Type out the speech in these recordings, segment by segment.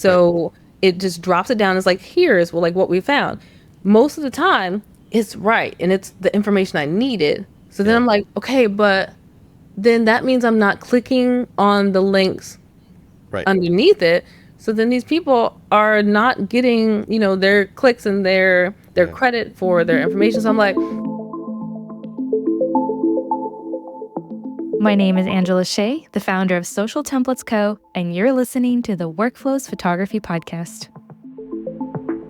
So it just drops it down. It's like, here's like what we found. Most of the time, it's right, and it's the information I needed. So then I'm like, okay, but then that means I'm not clicking on the links underneath it. So then these people are not getting, their clicks and their credit for their information. So I'm like, my name is Angela Shea, the founder of Social Templates Co., and you're listening to the Workflows Photography Podcast.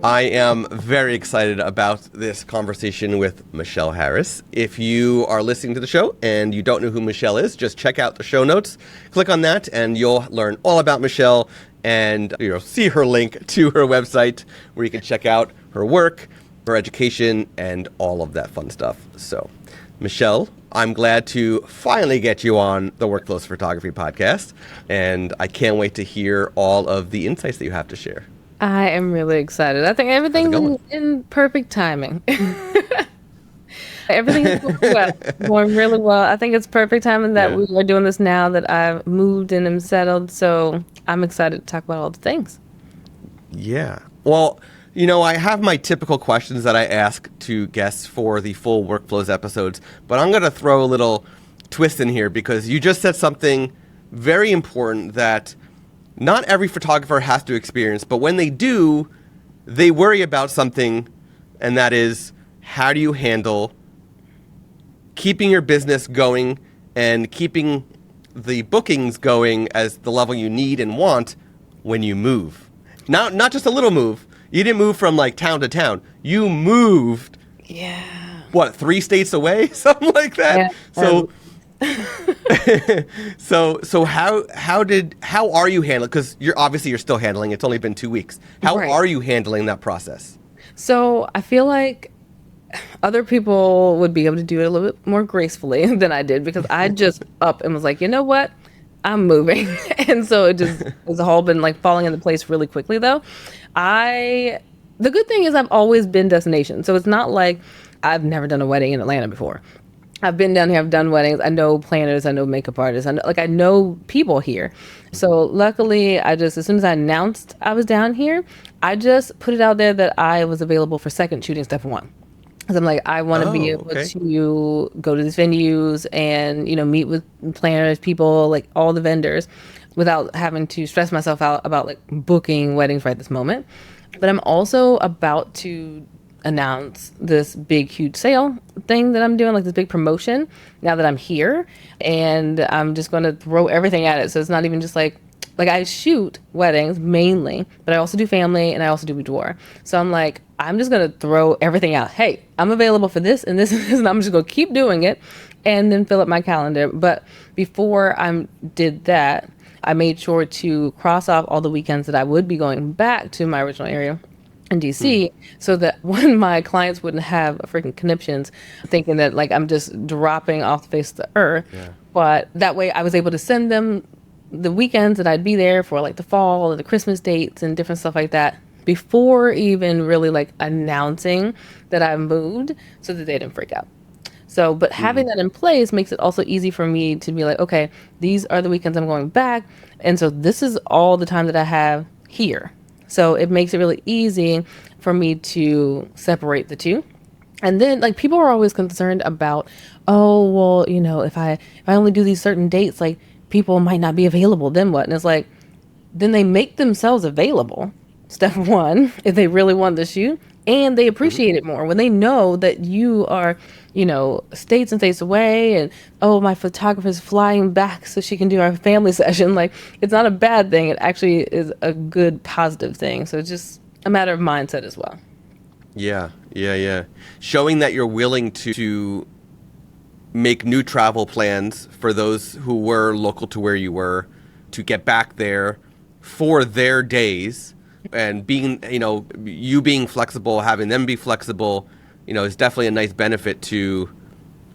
I am very excited about this conversation with Michelle Harris. If you are listening to the show and you don't know who Michelle is, just check out the show notes. Click on that and you'll learn all about Michelle and see her link to her website where you can check out her work, her education, and all of that fun stuff. So, Michelle, I'm glad to finally get you on the Workflows Photography Podcast, and I can't wait to hear all of the insights that you have to share. I am really excited. I think everything's in perfect timing. Everything's going really well. I think it's perfect timing that we are doing this now that I've moved and am settled. So I'm excited to talk about all the things. Yeah. Well, I have my typical questions that I ask to guests for the full Workflows episodes, but I'm going to throw a little twist in here because you just said something very important that not every photographer has to experience, but when they do, they worry about something, and that is, how do you handle keeping your business going and keeping the bookings going as the level you need and want when you move? Not just a little move. You didn't move from like town to town. You moved. Yeah. What, 3 states away? Something like that. Yeah. So how are you handling? Because you're still handling. It's only been 2 weeks. How are you handling that process? So I feel like other people would be able to do it a little bit more gracefully than I did because I just up and was like, you know what? I'm moving. And so it just has all been like falling into place really quickly though. The good thing is I've always been destination. So it's not like I've never done a wedding in Atlanta before. I've been down here, I've done weddings. I know planners, I know makeup artists. I know people here. So luckily as soon as I announced I was down here, I just put it out there that I was available for second shooting step 1. Because I'm like, I want to be able to go to these venues and, meet with planners, people, like all the vendors without having to stress myself out about like booking weddings right this moment. But I'm also about to announce this big, huge sale thing that I'm doing, like this big promotion now that I'm here. And I'm just going to throw everything at it. So it's not even just like I shoot weddings mainly, but I also do family and I also do boudoir. So I'm like, I'm just going to throw everything out. Hey, I'm available for this and this and this, and I'm just going to keep doing it and then fill up my calendar. But before I did that, I made sure to cross off all the weekends that I would be going back to my original area in DC so that when my clients wouldn't have freaking conniptions thinking that like I'm just dropping off the face of the earth. Yeah. But that way I was able to send them the weekends that I'd be there for like the fall or the Christmas dates and different stuff like that before even really like announcing that I moved so that they didn't freak out. So, but having that in place makes it also easy for me to be like, okay, these are the weekends I'm going back. And so this is all the time that I have here. So it makes it really easy for me to separate the two. And then like people are always concerned about, oh, well, if I only do these certain dates, like people might not be available, then what? And it's like, then they make themselves available. Step 1, if they really want the shoot, and they appreciate it more when they know that you are, states and states away and, oh, my photographer's flying back so she can do our family session. Like, it's not a bad thing. It actually is a good, positive thing. So it's just a matter of mindset as well. Yeah. Showing that you're willing to make new travel plans for those who were local to where you were to get back there for their days. And being, you being flexible, having them be flexible, is definitely a nice benefit to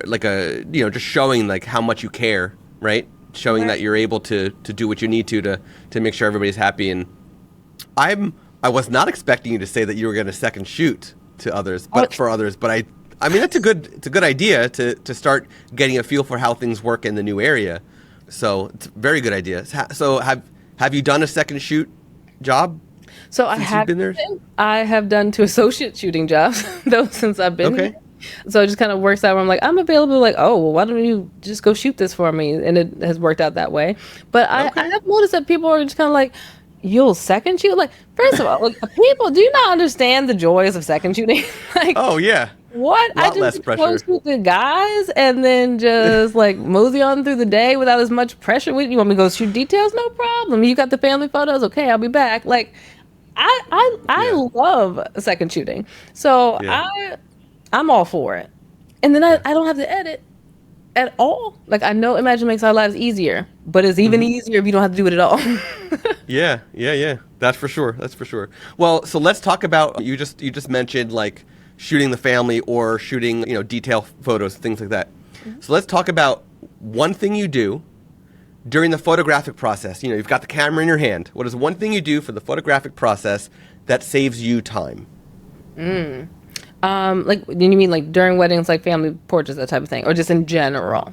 like just showing like how much you care, right? Showing that you're able to do what you need to make sure everybody's happy. And I was not expecting you to say that you were going to second shoot to others, but for others. But I mean, it's a good idea to start getting a feel for how things work in the new area. So it's a very good idea. So have you done a second shoot job So I since you've have been there? I have done 2 associate shooting jobs though since I've been Okay. here. So it just kind of works out where I'm like, I'm available, like, oh, well, why don't you just go shoot this for me? And it has worked out that way. But I Okay. have noticed that people are just kind of like, you'll second shoot? Like, first of all, like, people do not understand the joys of second shooting. Like, Oh yeah. what? I Lot just less go pressure. shoot the guys and then just like mosey on through the day without as much pressure. You want me to go shoot details? No problem. You got the family photos? Okay, I'll be back. Like, I Yeah. love second shooting. So Yeah. I'm all for it. And then Yeah. I don't have to edit at all. Like, I know Imagine makes our lives easier, but it's even easier if you don't have to do it at all. Yeah, yeah, yeah. That's for sure. That's for sure. Well, so let's talk about you just mentioned like shooting the family or shooting, detail photos, things like that. So let's talk about one thing you do during the photographic process. You've got the camera in your hand. What is one thing you do for the photographic process that saves you time? Like, you mean like during weddings, like family portraits, that type of thing, or just in general?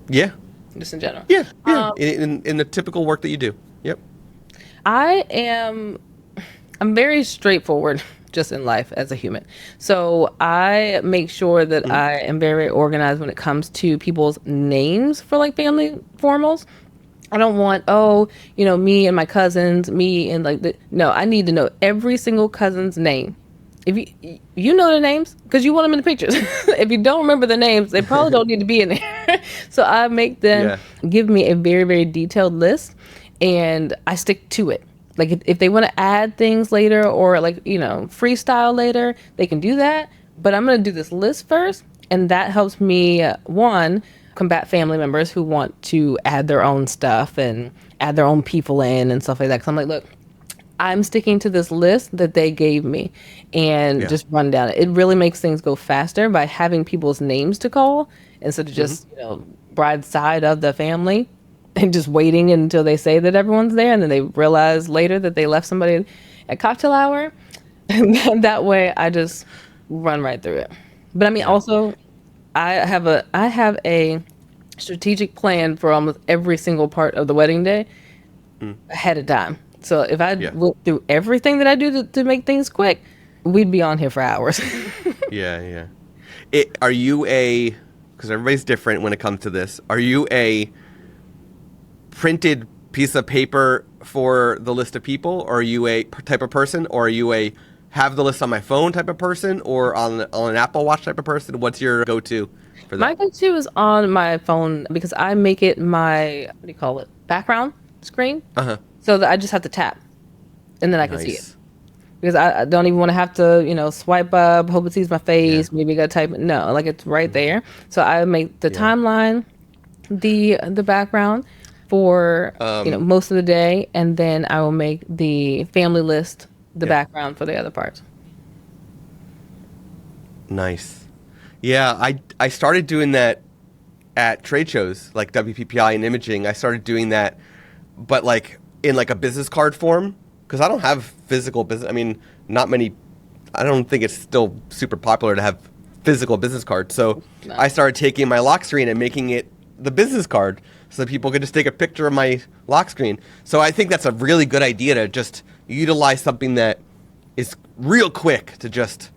Yeah. Just in general. Yeah. Yeah. In the typical work that you do. Yep. I am I'm very straightforward just in life as a human. So I make sure that I am very organized when it comes to people's names for like family formals. I don't want, me and my cousins, me and like no, I need to know every single cousin's name. If you know their names because you want them in the pictures. If you don't remember the names, they probably don't need to be in there. So I make them Yeah. give me a very, very detailed list and I stick to it. Like if they want to add things later or like, freestyle later, they can do that. But I'm going to do this list first. And that helps me, one, combat family members who want to add their own stuff and add their own people in and stuff like that. Cause I'm like, look, I'm sticking to this list that they gave me and Yeah. just run down it. It really makes things go faster by having people's names to call instead of just, bride's side of the family and just waiting until they say that everyone's there. And then they realize later that they left somebody at cocktail hour. And then that way I just run right through it. But I mean, also I have a strategic plan for almost every single part of the wedding day ahead of time. So if I Yeah. went through everything that I do to make things quick, we'd be on here for hours. Yeah, yeah. Are you because everybody's different when it comes to this, are you a printed piece of paper for the list of people, or are you a type of person, or are you a have the list on my phone type of person, or on an Apple Watch type of person? What's your go-to for My that? go-to is on my phone because I make it my, what do you call it, background screen. Uh-huh. So that I just have to tap and then I can see it. Nice. Because I don't even want to have to, swipe up, hope it sees my face, maybe I got to type it. No, like it's right there. So I make the timeline, the background for, most of the day. And then I will make the family list, the background for the other parts. Nice. Yeah, I started doing that at trade shows like WPPI and Imaging. I started doing that, but like in like a business card form, because I don't have physical business. I mean, not many. I don't think it's still super popular to have physical business cards. So I started taking my lock screen and making it the business card so that people could just take a picture of my lock screen. So I think that's a really good idea to just utilize something that is real quick to just,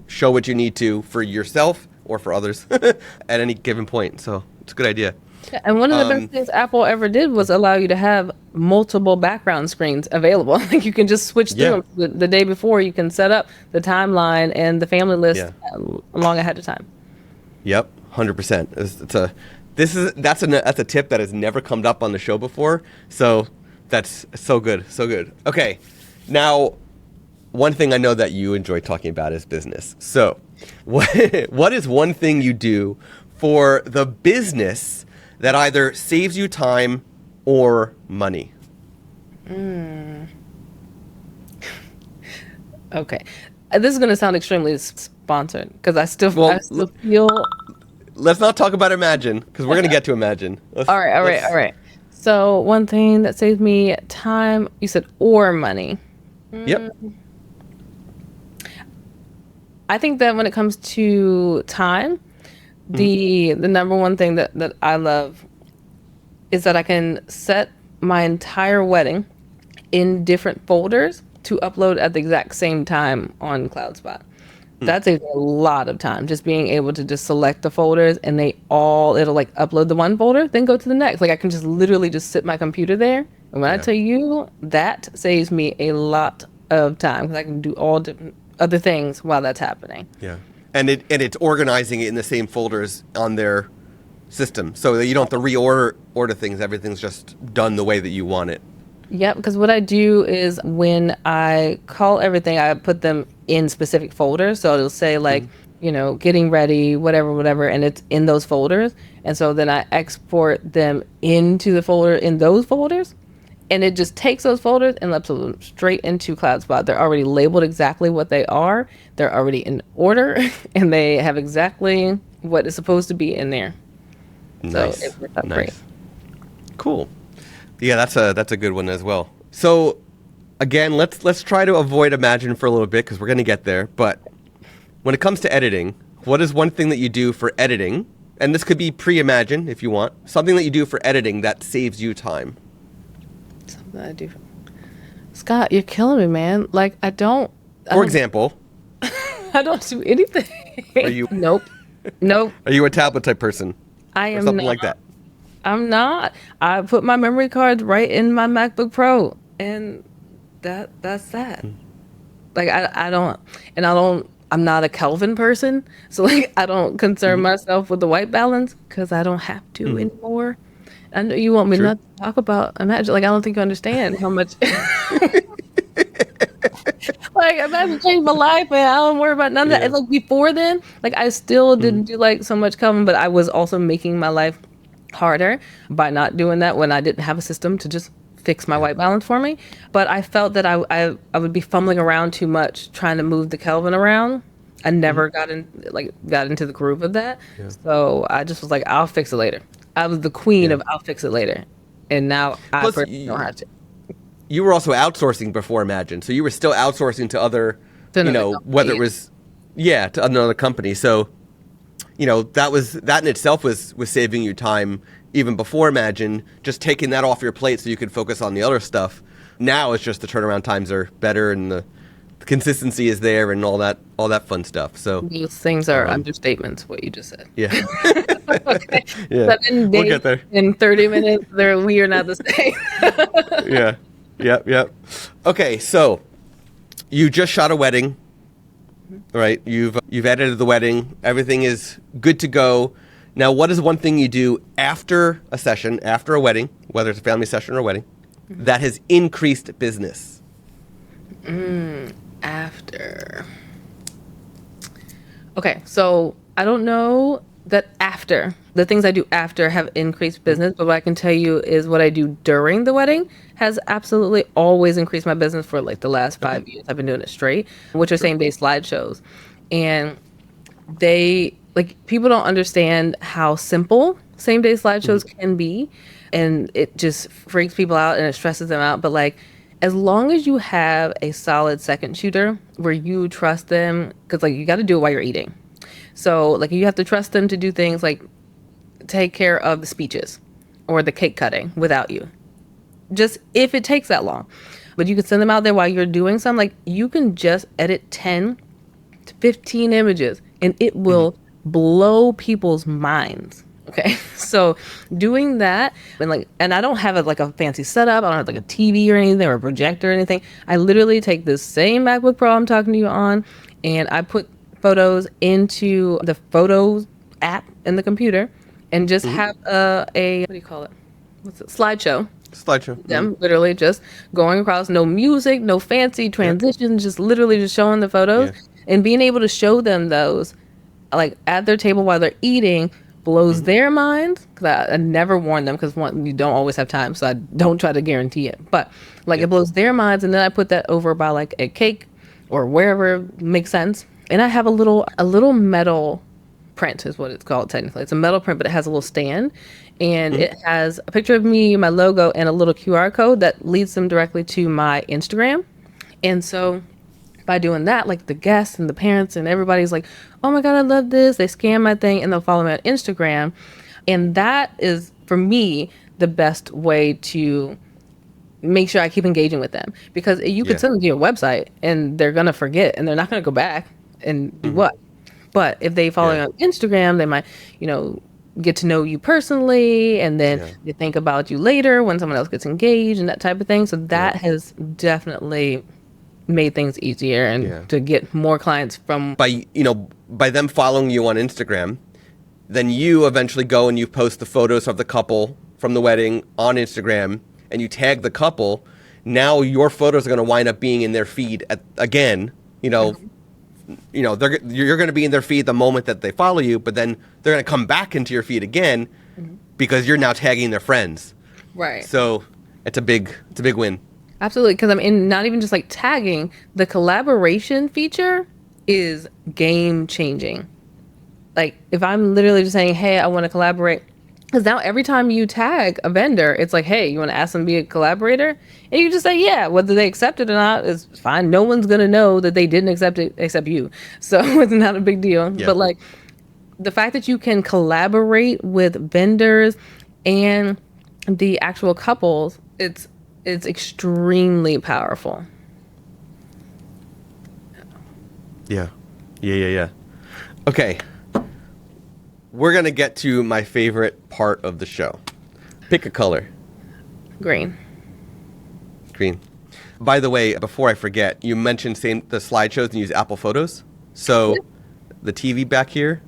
show what you need to for yourself or for others at any given point. So it's a good idea. Yeah, and one of the best things Apple ever did was allow you to have multiple background screens available. Like you can just switch through them. The day before. You can set up the timeline and the family list long ahead of time. Yep, 100%. That's a tip that has never come up on the show before. So that's so good, so good. Okay, now one thing I know that you enjoy talking about is business. So what is one thing you do for the business that either saves you time or money? Okay. This is going to sound extremely sponsored because I still feel. Let's not talk about Imagine because we're going to get to Imagine. All right. So one thing that saves me time, you said, or money. Yep. I think that when it comes to time, the number one thing that I love is that I can set my entire wedding in different folders to upload at the exact same time on CloudSpot. That saves a lot of time, just being able to just select the folders and it'll like upload the one folder, then go to the next. Like I can just literally just sit my computer there. And when I tell you, that saves me a lot of time because I can do all different other things while that's happening. Yeah. And it's organizing it in the same folders on their system so that you don't have to order things. Everything's just done the way that you want it. Yep, because what I do is when I call everything, I put them in specific folders. So it'll say like, getting ready, whatever, and it's in those folders. And so then I export them into the folder in those folders. And it just takes those folders and lets them straight into CloudSpot. They're already labeled exactly what they are. They're already in order, and they have exactly what is supposed to be in there. Nice. So it works out great. Cool. Yeah, that's a good one as well. So, again, let's try to avoid Imagine for a little bit because we're going to get there. But when it comes to editing, what is one thing that you do for editing? And this could be pre-Imagine if you want. Something that you do for editing that saves you time. Something I do. Scott, you're killing me, man. Like I don't. For example, I don't do anything. Are you? Nope. Are you a tablet type person? I am or something not. like that. I'm not. I put my memory cards right in my MacBook Pro, and that's that. Like I don't, I'm not a Kelvin person, so like I don't concern myself with the white balance because I don't have to anymore. I know you want me not to talk about Imagine. Like I don't think you understand how much. Like Imagine changed my life, man. I don't worry about none of that. And like before then, like I still didn't do like so much Kelvin, but I was also making my life harder by not doing that when I didn't have a system to just fix my white balance for me. But I felt that I would be fumbling around too much trying to move the Kelvin around. I never got into the groove of that. Yeah. So I just was like, I'll fix it later. I was the queen of I'll fix it later. And now I personally don't have to. You were also outsourcing before Imagine. So you were still outsourcing to other, whether it was, to another company. So, that in itself was saving you time even before Imagine, just taking that off your plate so you could focus on the other stuff. Now it's just the turnaround times are better and the consistency is there and all that fun stuff. So these things are understatements, what you just said. Yeah. Okay. Yeah. 7 days we'll get there. in 30 minutes, we are not the same. Yeah. Yep. Okay, so you just shot a wedding, right? You've edited the wedding. Everything is good to go. Now, what is one thing you do after a session, after a wedding, whether it's a family session or a wedding, that has increased business? After. Okay, so I don't know that after the things I do after have increased business, but what I can tell you is what I do during the wedding has absolutely always increased my business for like the last 5 years. I've been doing it straight, which are same-day slideshows. And people don't understand how simple same-day slideshows can be. And it just freaks people out and it stresses them out. But like, as long as you have a solid second shooter where you trust them, because like you got to do it while you're eating. So like you have to trust them to do things like take care of the speeches or the cake cutting without you. Just if it takes that long. But you can send them out there while you're doing something. Like you can just edit 10 to 15 images and it will blow people's minds. Okay. So doing that and I don't have a fancy setup. I don't have like a TV or anything or a projector or anything. I literally take this same MacBook Pro I'm talking to you on and I put photos into the Photos app in the computer and just have a what do you call it? What's it? Slideshow. Them literally just going across, no music, no fancy transitions, just literally just showing the photos and being able to show them those like at their table while they're eating blows their minds. Because I never warn them because you don't always have time, so I don't try to guarantee it. But it blows their minds, and then I put that over by like a cake or wherever makes sense. And I have a little metal print is what it's called technically. It's a metal print, but it has a little stand, and it has a picture of me, my logo, and a little QR code that leads them directly to my Instagram. And so by doing that, like the guests and the parents and everybody's like, oh my God, I love this. They scan my thing and they'll follow me on Instagram. And that is, for me, the best way to make sure I keep engaging with them, because you could send them to your website and they're going to forget and they're not going to go back and do what. But if they follow you on Instagram, they might, get to know you personally, and then they think about you later when someone else gets engaged and that type of thing. So that has definitely made things easier and to get more clients from by them following you on Instagram. Then you eventually go and you post the photos of the couple from the wedding on Instagram, and you tag the couple. Now your photos are going to wind up being in their feed again. You're going to be in their feed the moment that they follow you, but then they're going to come back into your feed again because you're now tagging their friends. Right. So it's a big win. Absolutely, because not even just like tagging, the collaboration feature is game changing. Like if I'm literally just saying, hey, I want to collaborate, because now every time you tag a vendor, it's like, hey, you want to ask them to be a collaborator? And you just say, yeah, whether they accept it or not is fine. No one's going to know that they didn't accept it except you. So it's not a big deal. Yeah. But like the fact that you can collaborate with vendors and the actual couples, it's extremely powerful. Yeah. Okay. We're going to get to my favorite part of the show. Pick a color. Green. By the way, before I forget, you mentioned the slideshows and use Apple Photos. So the TV back here,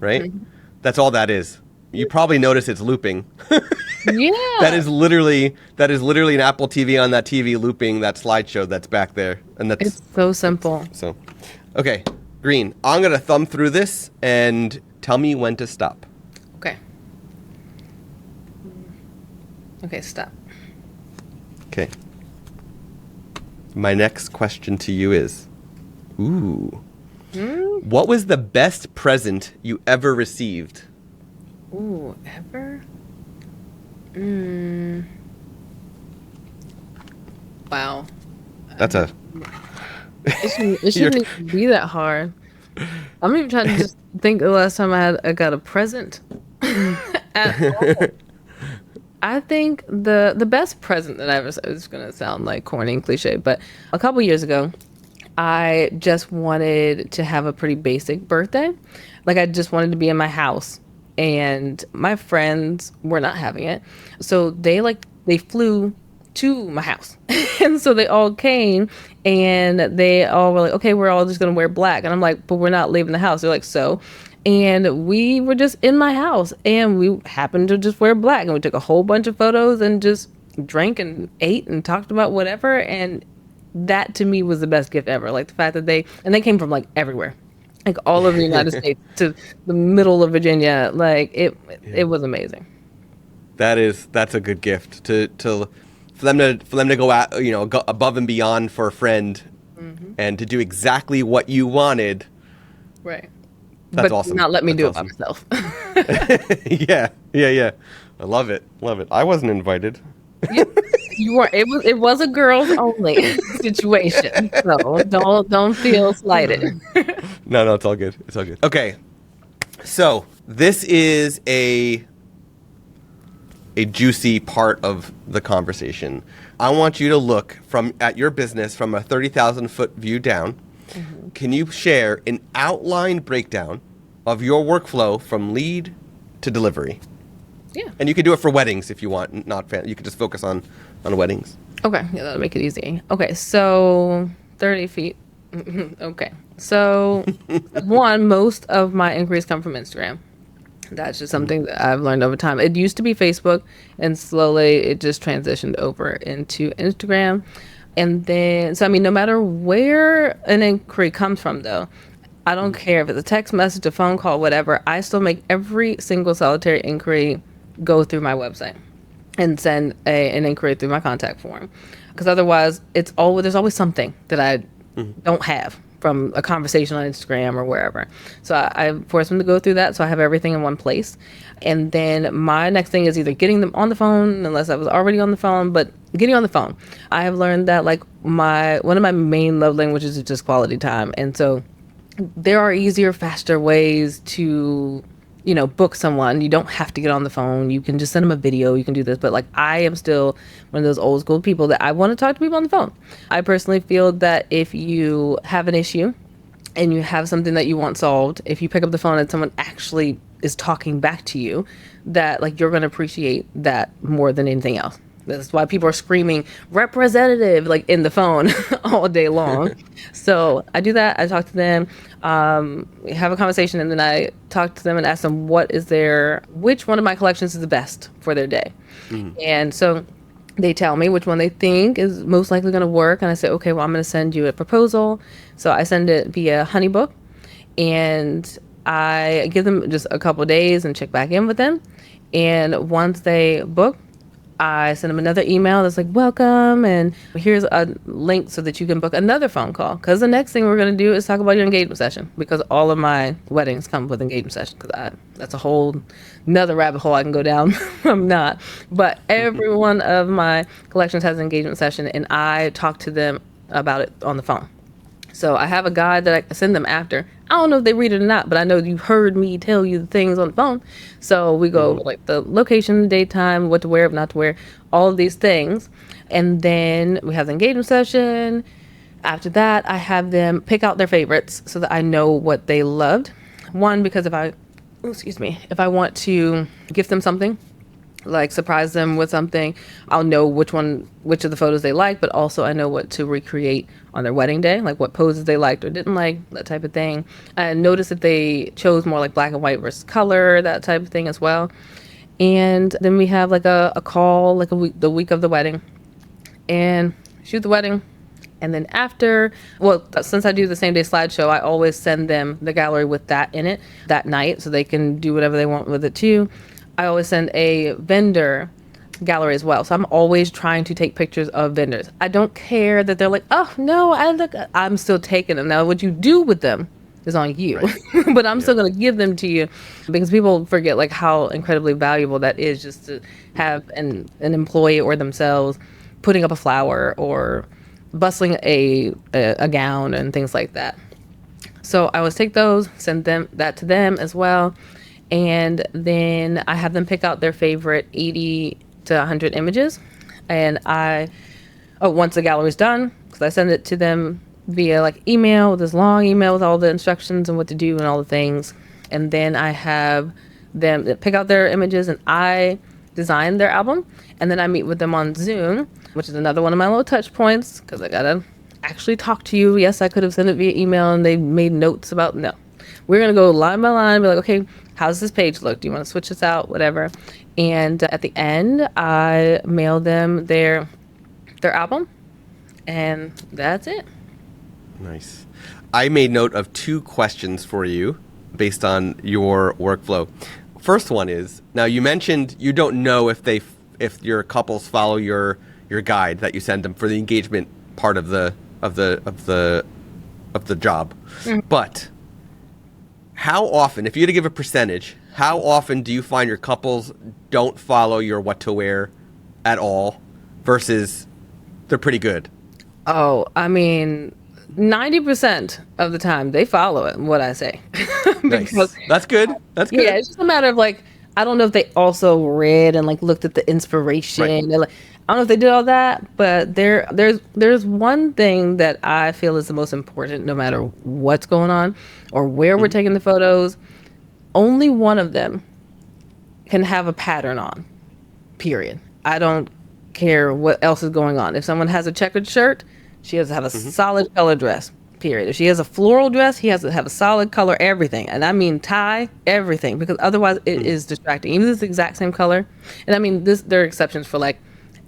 right? Mm-hmm. That's all that is. You probably notice it's looping. Yeah. That is literally an Apple TV on that TV looping that slideshow that's back there. And it's so simple. So, okay, green. I'm going to thumb through this and tell me when to stop. Okay, stop. Okay. My next question to you is, what was the best present you ever received? Ever? Wow. That's It shouldn't even be that hard. I'm even trying to just think the last time I got a present at all. I think the best present that I ever, it's going to sound like corny and cliche, but a couple years ago, I just wanted to have a pretty basic birthday. Like I just wanted to be in my house, and my friends were not having it. So they flew to my house. And so they all came and they all were like, okay, we're all just going to wear black. And I'm like, but we're not leaving the house. They're like, so? And we were just in my house and we happened to just wear black, and we took a whole bunch of photos and just drank and ate and talked about whatever. And that to me was the best gift ever. Like the fact that they came from like everywhere, like all over the United States to the middle of Virginia. Like it was amazing. That's a good gift for them to go out, go above and beyond for a friend, and to do exactly what you wanted. Right. That's but awesome. Not let me That's do awesome. it by myself. Yeah. I love it. I wasn't invited. You weren't. It was a girls only situation. So don't feel slighted. No, it's all good. It's all good. Okay. So this is a juicy part of the conversation. I want you to look at your business from a 30,000-foot view down. Mm-hmm. Can you share an outline breakdown of your workflow from lead to delivery? Yeah. And you can do it for weddings if you want. You could just focus on weddings. Okay. Yeah, that'll make it easy. Okay. So 30 feet. Okay. So most of my inquiries come from Instagram. That's just something that I've learned over time. It used to be Facebook, and slowly it just transitioned over into Instagram. And then, so I mean, no matter where an inquiry comes from, though, I don't care if it's a text message, a phone call, whatever. I still make every single solitary inquiry go through my website and send an inquiry through my contact form. Because otherwise, there's always something that I don't have from a conversation on Instagram or wherever. So I force them to go through that, so I have everything in one place. And then my next thing is either getting them on the phone, unless I was already on the phone, but getting on the phone. I have learned that like one of my main love languages is just quality time. And so there are easier, faster ways to book someone, you don't have to get on the phone. You can just send them a video. You can do this. But like, I am still one of those old school people that I want to talk to people on the phone. I personally feel that if you have an issue and you have something that you want solved, if you pick up the phone and someone actually is talking back to you, that like you're going to appreciate that more than anything else. That's why people are screaming representative like in the phone all day long. So I do that. I talk to them, we have a conversation, and then I talk to them and ask them which one of my collections is the best for their day. And so they tell me which one they think is most likely going to work. And I say, okay, well, I'm going to send you a proposal. So I send it via Honeybook, and I give them just a couple of days and check back in with them. And once they book, I send them another email that's like, welcome, and here's a link so that you can book another phone call. Because the next thing we're going to do is talk about your engagement session, because all of my weddings come with engagement session. Because that's a whole another rabbit hole I can go down. I'm not. But every one of my collections has an engagement session, and I talk to them about it on the phone. So I have a guide that I send them after. I don't know if they read it or not, but I know you've heard me tell you the things on the phone. So we go like the location, the daytime, what to wear, what not to wear, all of these things. And then we have the engagement session. After that, I have them pick out their favorites so that I know what they loved. One, because if I want to gift them something, like surprise them with something, I'll know which of the photos they like, but also I know what to recreate on their wedding day, like what poses they liked or didn't like, that type of thing. I notice if they chose more like black and white versus color, that type of thing as well. And then we have like a call, like the week of the wedding, and shoot the wedding. And then after, since I do the same day slideshow, I always send them the gallery with that in it that night so they can do whatever they want with it too. I always send a vendor gallery as well. So I'm always trying to take pictures of vendors. I don't care that they're like, oh no, I'm still taking them. Now what you do with them is on you, right. But I'm still going to give them to you, because people forget like how incredibly valuable that is, just to have an employee or themselves putting up a flower or bustling a gown and things like that. So I always take those, send that to them as well. And then I have them pick out their favorite 80 to 100 images. And once the gallery's done, because I send it to them via like email, with this long email with all the instructions and what to do and all the things. And then I have them pick out their images, and I design their album. And then I meet with them on Zoom, which is another one of my little touch points, because I got to actually talk to you. Yes, I could have sent it via email and they made notes about, no. We're going to go line by line, be like, okay, how's this page look? Do you want to switch this out? Whatever. And at the end, I mail them their album, and that's it. Nice. I made note of 2 questions for you based on your workflow. First one is, now you mentioned you don't know if your couples follow your guide that you send them for the engagement part of the job. Mm-hmm. But how often, if you had to give a percentage, how often do you find your couples don't follow your what to wear at all versus they're pretty good? Oh, I mean, 90% of the time they follow it, what I say. Nice. That's good. That's good. Yeah, it's just a matter of like, I don't know if they also read and like looked at the inspiration. Right. And, like, I don't know if they did all that, but there's one thing that I feel is the most important, no matter what's going on or where we're taking the photos. Only one of them can have a pattern on, period. I don't care what else is going on. If someone has a checkered shirt, she has to have a solid color dress, period. If she has a floral dress, he has to have a solid color, everything. And I mean tie, everything, because otherwise it is distracting. Even if it's the exact same color. And I mean, there are exceptions for like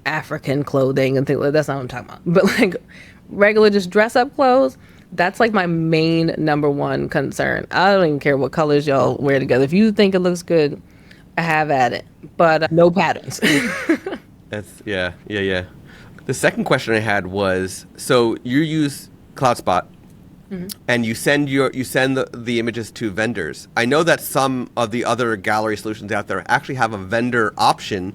African clothing and things like that. That's not what I'm talking about. But like regular just dress up clothes, that's like my main number one concern. I don't even care what colors y'all wear together. If you think it looks good, have at it. But no patterns. That's yeah. The second question I had was, so you use CloudSpot, and you send the images to vendors. I know that some of the other gallery solutions out there actually have a vendor option.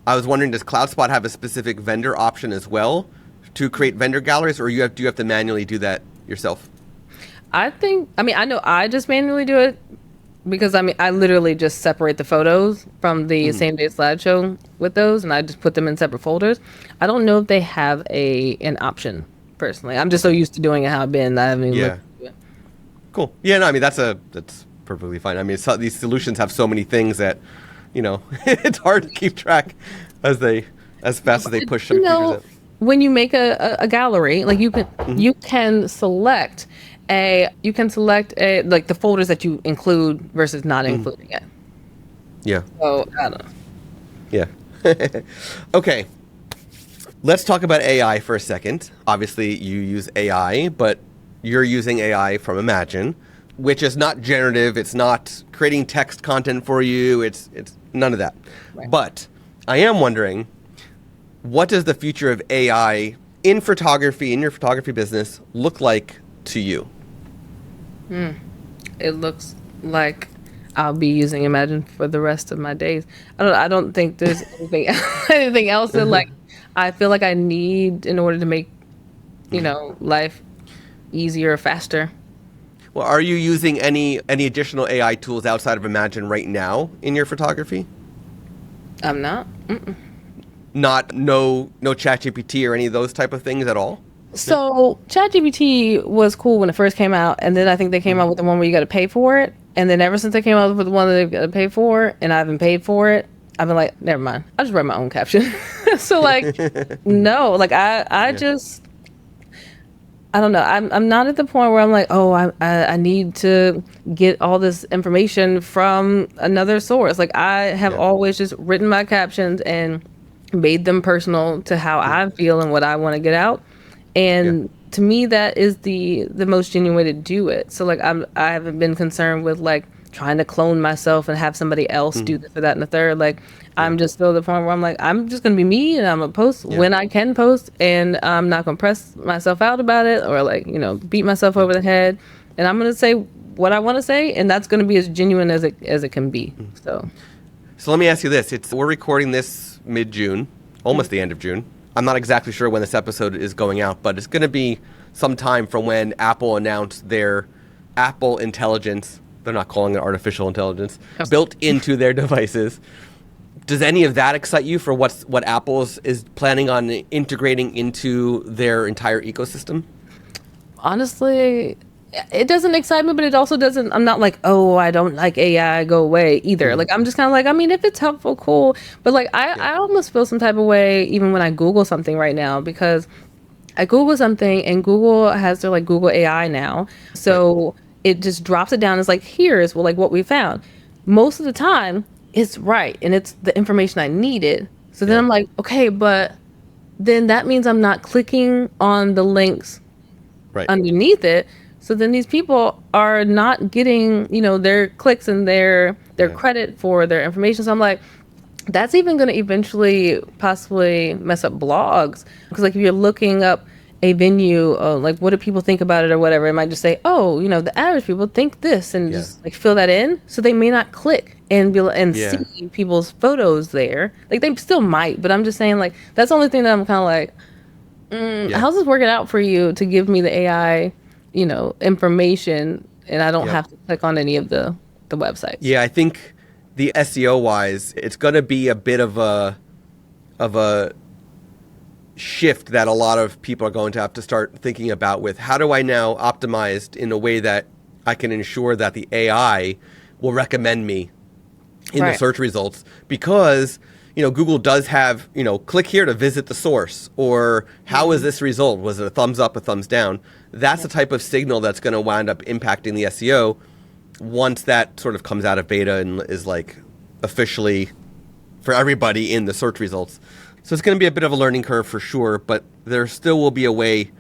I was wondering, does CloudSpot have a specific vendor option as well to create vendor galleries, or do you have to manually do that yourself? I know I just manually do it because I mean, I literally just separate the photos from the same day slideshow with those, and I just put them in separate folders. I don't know if they have an option personally. I'm just so used to doing it how I've been. I haven't even Yeah. looked into it. Cool. Yeah, no, I mean that's perfectly fine. I mean, these solutions have so many things that, it's hard to keep track as fast as they push some You features know, out. when you make a gallery, like you can select a like the folders that you include versus not including it. Yeah. So I don't know. Yeah. Okay. Let's talk about AI for a second. Obviously, you use AI, but you're using AI from Imagen, which is not generative. It's not creating text content for you. It's none of that. Right. But I am wondering, what does the future of AI in photography, in your photography business, look like to you? It looks like I'll be using Imagen for the rest of my days. I don't think there's anything else that like I feel like I need in order to make, life easier, faster. Well, are you using any additional AI tools outside of Imagen right now in your photography? I'm not. No ChatGPT or any of those type of things at all? So ChatGPT was cool when it first came out, and then I think they came out with the one where you got to pay for it. And then ever since they came out with the one that they've got to pay for, and I haven't paid for it, I've been like, never mind. I just write my own caption. So like, no, like I just, I don't know. I'm not at the point where I'm like, oh, I need to get all this information from another source. Like I have always just written my captions and made them personal to how I feel and what I want to get out. And to me, that is the most genuine way to do it. So like I haven't been concerned with like trying to clone myself and have somebody else do this or that and the third. Like I'm just still at the point where I'm like, I'm just gonna be me and I'm gonna post when I can post, and I'm not gonna press myself out about it or like beat myself over the head. And I'm gonna say what I want to say, and that's gonna be as genuine as it can be. So let me ask you this: we're recording this mid-June, almost the end of June. I'm not exactly sure when this episode is going out, but it's going to be some time from when Apple announced their Apple Intelligence. They're not calling it artificial intelligence, built into their devices. Does any of that excite you for what Apple is planning on integrating into their entire ecosystem? Honestly, it doesn't excite me, but it also doesn't. I'm not like, oh, I don't like AI, go away either. Like I'm just kind of like, I mean, if it's helpful, cool. But like I almost feel some type of way even when I Google something right now, because I Google something and Google has their like Google AI now. So it just drops it down. It's like, here's like what we found. Most of the time it's right. And it's the information I needed. So then I'm like, okay, but then that means I'm not clicking on the links underneath it. So then these people are not getting, their clicks and their credit for their information. So I'm like, that's even going to eventually possibly mess up blogs. Because like if you're looking up a venue, like what do people think about it or whatever, it might just say, oh, the average people think this, and just like fill that in. So they may not click and see people's photos there. Like they still might, but I'm just saying like that's the only thing that I'm kind of like, how's this working out for you to give me the AI information, and I don't have to click on any of the websites. Yeah, I think the SEO wise, it's going to be a bit of a shift that a lot of people are going to have to start thinking about with how do I now optimize in a way that I can ensure that the AI will recommend me in the search results, because Google does have, click here to visit the source, or how is this result? Was it a thumbs up, a thumbs down? That's the type of signal that's going to wind up impacting the SEO once that sort of comes out of beta and is like officially for everybody in the search results. So it's going to be a bit of a learning curve for sure, but there still will be a way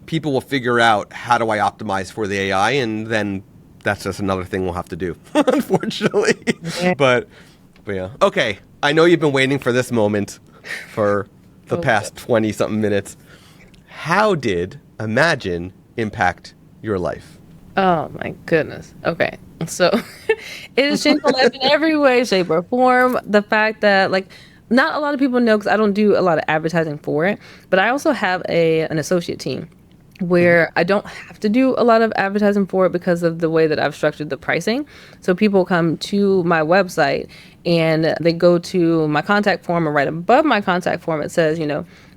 people will figure out how do I optimize for the AI, and then that's just another thing we'll have to do, unfortunately. But yeah. Okay. I know you've been waiting for this moment for the past 20-something minutes. How did Imagen impact your life? Oh, my goodness. Okay. So it has changed my life in every way, shape, or form. The fact that, like, not a lot of people know because I don't do a lot of advertising for it, but I also have an associate team. where I don't have to do a lot of advertising for it because of the way that I've structured the pricing. So people come to my website and they go to my contact form, and right above my contact form, it says,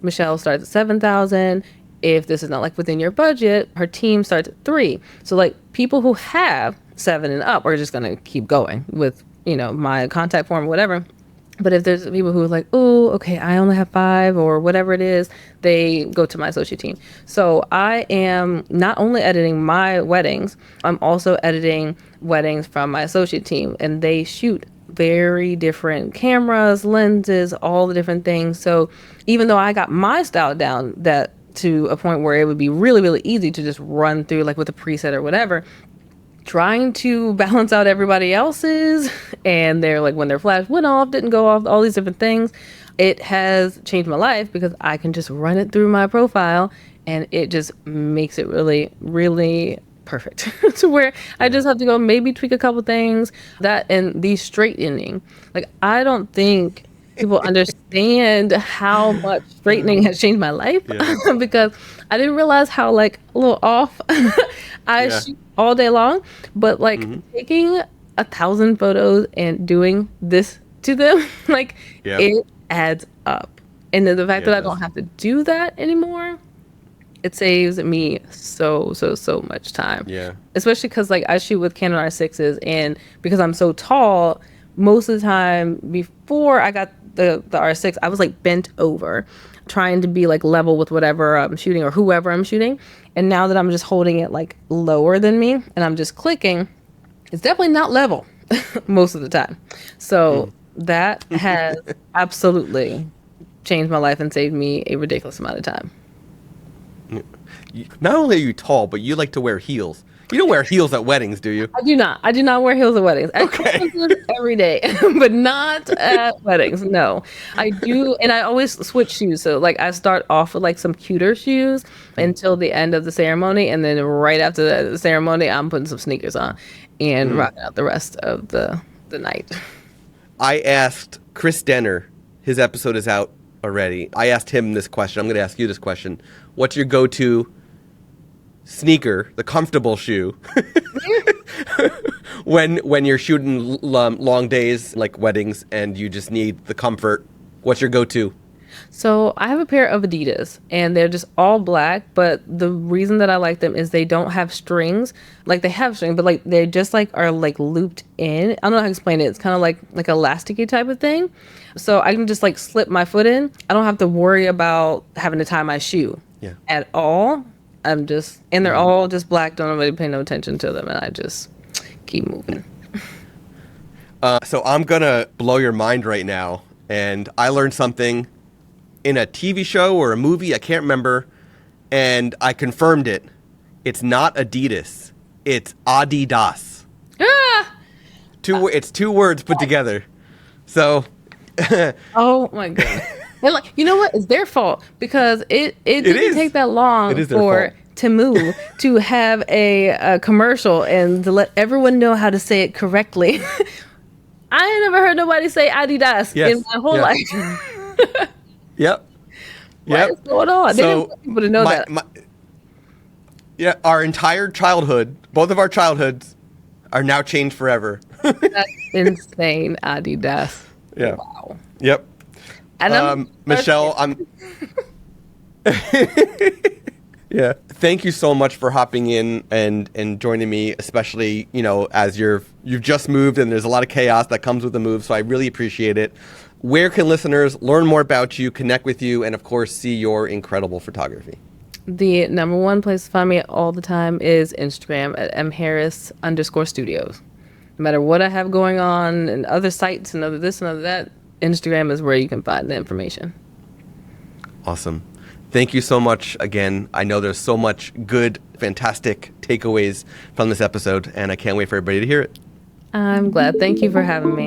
Michelle starts at 7,000. If this is not like within your budget, her team starts at 3. So like people who have 7 and up are just going to keep going with, my contact form or whatever. But if there's people who are like, oh, okay, I only have 5 or whatever it is, they go to my associate team. So I am not only editing my weddings, I'm also editing weddings from my associate team. And they shoot very different cameras, lenses, all the different things. So even though I got my style down that to a point where it would be really, really easy to just run through like with a preset or whatever, trying to balance out everybody else's, and they're like when their flash went off, didn't go off, all these different things, it has changed my life because I can just run it through my profile and it just makes it really, really perfect to where I just have to go maybe tweak a couple things. That and the straightening, like I don't think people understand how much straightening has changed my life. Because I didn't realize how like a little off I shoot all day long, but like taking 1,000 photos and doing this to them, like it adds up. And then the fact that I don't have to do that anymore, it saves me so much time. Especially because like I shoot with Canon R6s, and because I'm so tall, most of the time before I got the R6, I was like bent over trying to be like level with whatever I'm shooting or whoever I'm shooting. And now that I'm just holding it like lower than me and I'm just clicking, it's definitely not level most of the time. So that has absolutely changed my life and saved me a ridiculous amount of time. Not only are you tall, but you like to wear heels. You don't wear heels at weddings, do you? I do not. I do not wear heels at weddings. I every day, but not at weddings. No, I do. And I always switch shoes. So like I start off with like some cuter shoes until the end of the ceremony. And then right after the ceremony, I'm putting some sneakers on and rocking out the rest of the night. I asked Chris Denner, his episode is out already. I asked him this question. I'm going to ask you this question. What's your go-to sneaker, the comfortable shoe, when you're shooting long days like weddings and you just need the comfort? What's your go-to? So I have a pair of Adidas and they're just all black, but the reason that I like them is they don't have strings. Like they have strings, but like they just like are like looped in. I don't know how to explain it. It's kind of like elasticy type of thing. So I can just like slip my foot in. I don't have to worry about having to tie my shoe at all. I'm just, and they're all just black. Don't nobody pay no attention to them. And I just keep moving. So I'm going to blow your mind right now. And I learned something in a TV show or a movie. I can't remember. And I confirmed it. It's not Adidas. It's Adidas. It's 2 words put together. So. Oh my God. And like, you know what? It's their fault because it didn't take that long for Temu to have a commercial and to let everyone know how to say it correctly. I ain't never heard nobody say Adidas in my whole life. Yep. What is going on? They didn't want people to know that. Our entire childhood, both of our childhoods, are now changed forever. That's insane, Adidas. Yeah. Wow. Yep. And Michelle, thank you so much for hopping in and joining me, especially, as you've just moved and there's a lot of chaos that comes with the move. So I really appreciate it. Where can listeners learn more about you, connect with you, and of course, see your incredible photography? The number one place to find me all the time is Instagram at mharris_studios. No matter what I have going on and other sites and other this and other that, Instagram is where you can find the information. Awesome. Thank you so much again. I know there's so much good, fantastic takeaways from this episode, and I can't wait for everybody to hear it. I'm glad. Thank you for having me.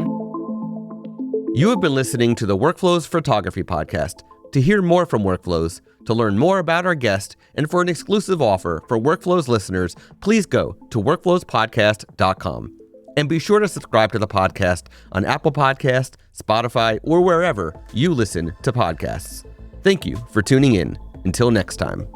You have been listening to the Workflows Photography Podcast. To hear more from Workflows, to learn more about our guest, and for an exclusive offer for Workflows listeners, please go to workflowspodcast.com. And be sure to subscribe to the podcast on Apple Podcasts, Spotify, or wherever you listen to podcasts. Thank you for tuning in. Until next time.